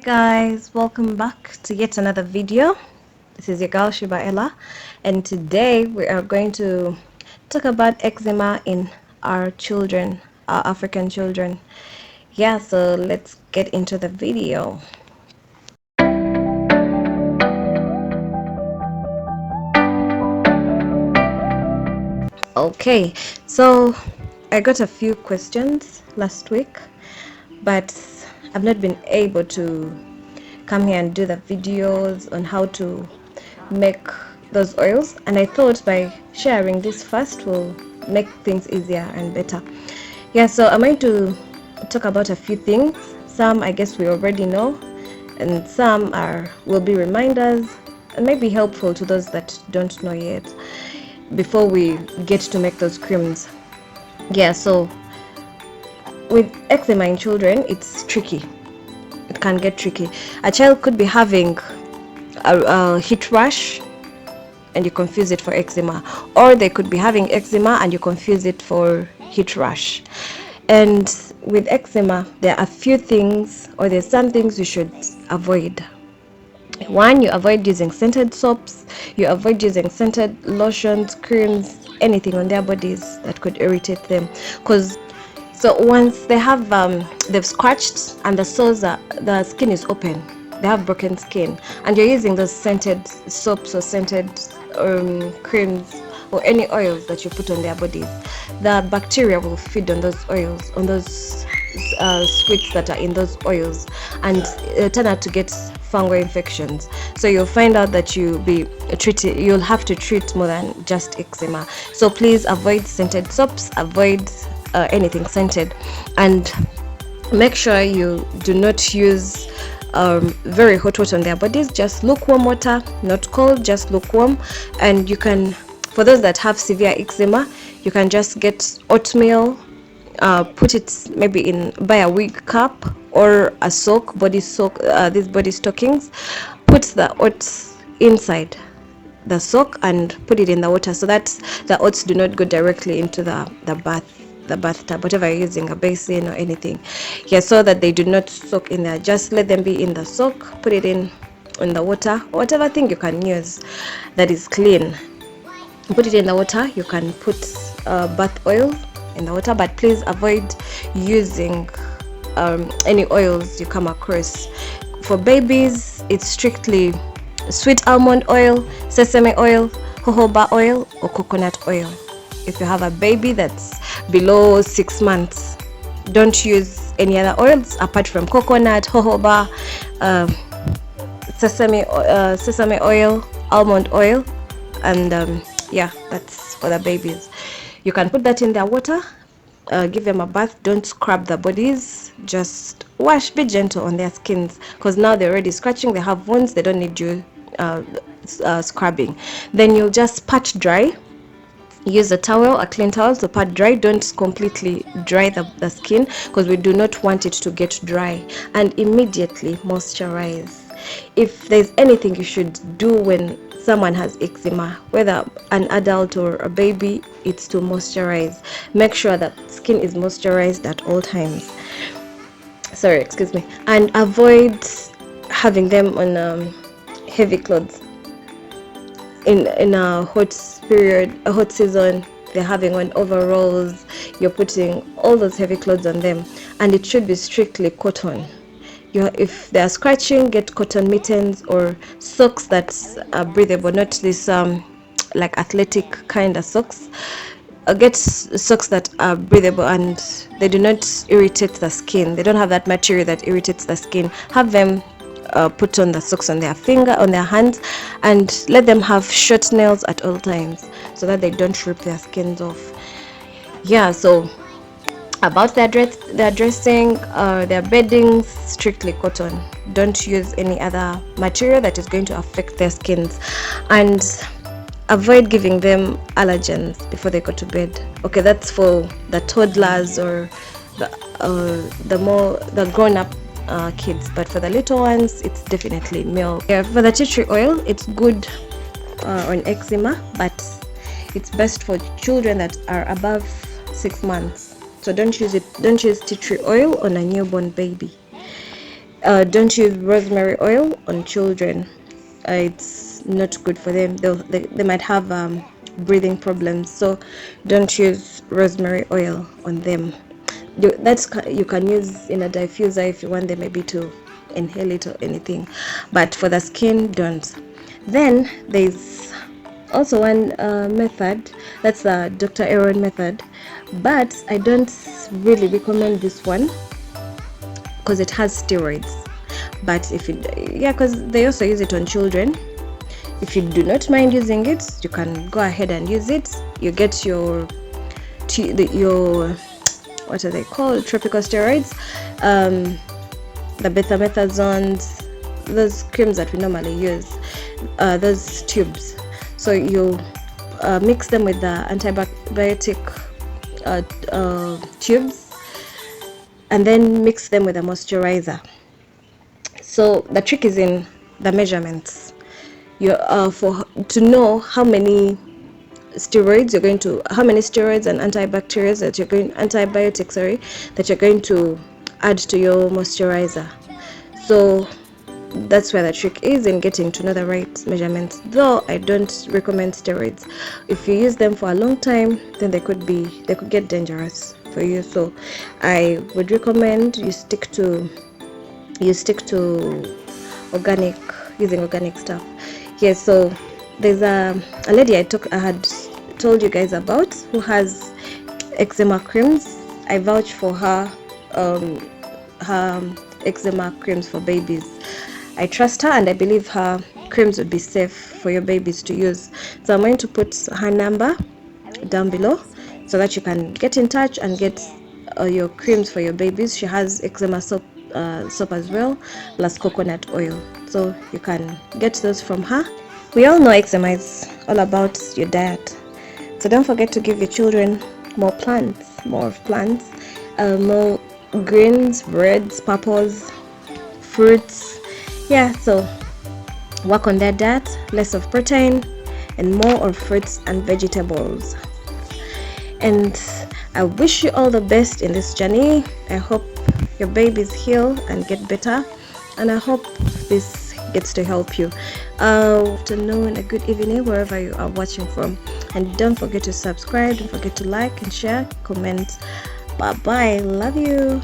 Guys, welcome back to yet another video. This is your girl Shiba Ella, and today we are going to talk about eczema in our children, our African children. Yeah, so let's get into the video. Okay, so I got a few questions last week, but I've not been able to come here and do the videos on how to make those oils, and I thought by sharing this first will make things easier and better. Yeah, so I'm going to talk about a few things. Some I guess we already know, and some will be reminders and maybe helpful to those that don't know yet before we get to make those creams. Yeah, so with eczema in children, it's tricky. It can get tricky. A child could be having a heat rash and you confuse it for eczema, or they could be having eczema and you confuse it for heat rash. And with eczema, there are a few things, or there's some things you should avoid. One, you avoid using scented soaps, you avoid using scented lotions, creams, anything on their bodies that could irritate them, because so once they have they've scratched and the skin is open, they have broken skin, and you're using those scented soaps or scented creams or any oils that you put on their bodies, the bacteria will feed on those oils, on those sweets that are in those oils, and turn out to get fungal infections. So you'll find out that you'll have to treat more than just eczema. So please avoid scented soaps, avoid anything scented, and make sure you do not use very hot water on their bodies. Just lukewarm water, not cold, just lukewarm. And you can, for those that have severe eczema, you can just get oatmeal, put it maybe buy a wig cap or a soak, body soak, these body stockings, put the oats inside the soak and put it in the water so that the oats do not go directly into the bathtub, whatever you're using, a basin or anything. Yeah, so that they do not soak in there. Just let them be in the soak, put it in the water, whatever thing you can use that is clean, put it in the water. You can put bath oil in the water, but please avoid using any oils you come across. For babies, it's strictly sweet almond oil, sesame oil, jojoba oil, or coconut oil. If you have a baby that's below 6 months, don't use any other oils apart from coconut, jojoba, sesame oil, almond oil, and yeah, that's for the babies. You can put that in their water, give them a bath. Don't scrub their bodies, just wash, be gentle on their skins, because now they're already scratching, they have wounds, they don't need you scrubbing. Then you'll just pat dry. Use a towel, a clean towel, to pat dry. Don't completely dry the skin, because we do not want it to get dry. And immediately moisturize. If there's anything you should do when someone has eczema, whether an adult or a baby, it's to moisturize. Make sure that skin is moisturized at all times. Sorry, excuse me. And avoid having them on heavy clothes. In a hot period, a hot season, they're having on overalls, you're putting all those heavy clothes on them, and it should be strictly cotton. If they're scratching, get cotton mittens or socks that are breathable, not this like athletic kind of socks. Get socks that are breathable and they do not irritate the skin. They don't have that material that irritates the skin. Have them put on the socks on their hands, and let them have short nails at all times so that they don't rip their skins off. Yeah, so about their dressing, their beddings, strictly cotton. Don't use any other material that is going to affect their skins, and avoid giving them allergens before they go to bed. Okay, that's for the toddlers or the grown-up kids, but for the little ones, it's definitely milk. Yeah, for the tea tree oil, it's good on eczema, but it's best for children that are above 6 months. So don't use tea tree oil on a newborn baby. Don't use rosemary oil on children. It's not good for them. They might have breathing problems, so don't use rosemary oil on them. You can use in a diffuser if you want them maybe to inhale it or anything, but for the skin, don't. Then there's also one method, that's the Dr. Aaron method, but I don't really recommend this one because it has steroids. But if you, yeah, because they also use it on children. If you do not mind using it, you can go ahead and use it. You get your what are they called, tropical steroids, the betamethasons, those creams that we normally use, those tubes. So you mix them with the antibiotic tubes, and then mix them with a moisturizer. So the trick is in the measurements. You to know how many steroids and antibacterials that you're going to add to your moisturizer. So that's where the trick is in getting to know the right measurements, though I don't recommend steroids. If you use them for a long time, then they could get dangerous for you. So I would recommend you stick to using organic stuff. Yes, so there's a lady I had told you guys about who has eczema creams. I vouch for her eczema creams for babies. I trust her, and I believe her creams would be safe for your babies to use. So I'm going to put her number down below so that you can get in touch and get your creams for your babies. She has eczema soap as well, plus coconut oil, so you can get those from her. We all know eczema is all about your diet, so don't forget to give your children more of plants, more greens, breads, purples, fruits. Yeah, so work on their diet, less of protein and more of fruits and vegetables. And I wish you all the best in this journey. I hope your babies heal and get better, and I hope this gets to help you. Afternoon, a good evening wherever you are watching from, and don't forget to subscribe, don't forget to like and share, comment. Bye bye, love you.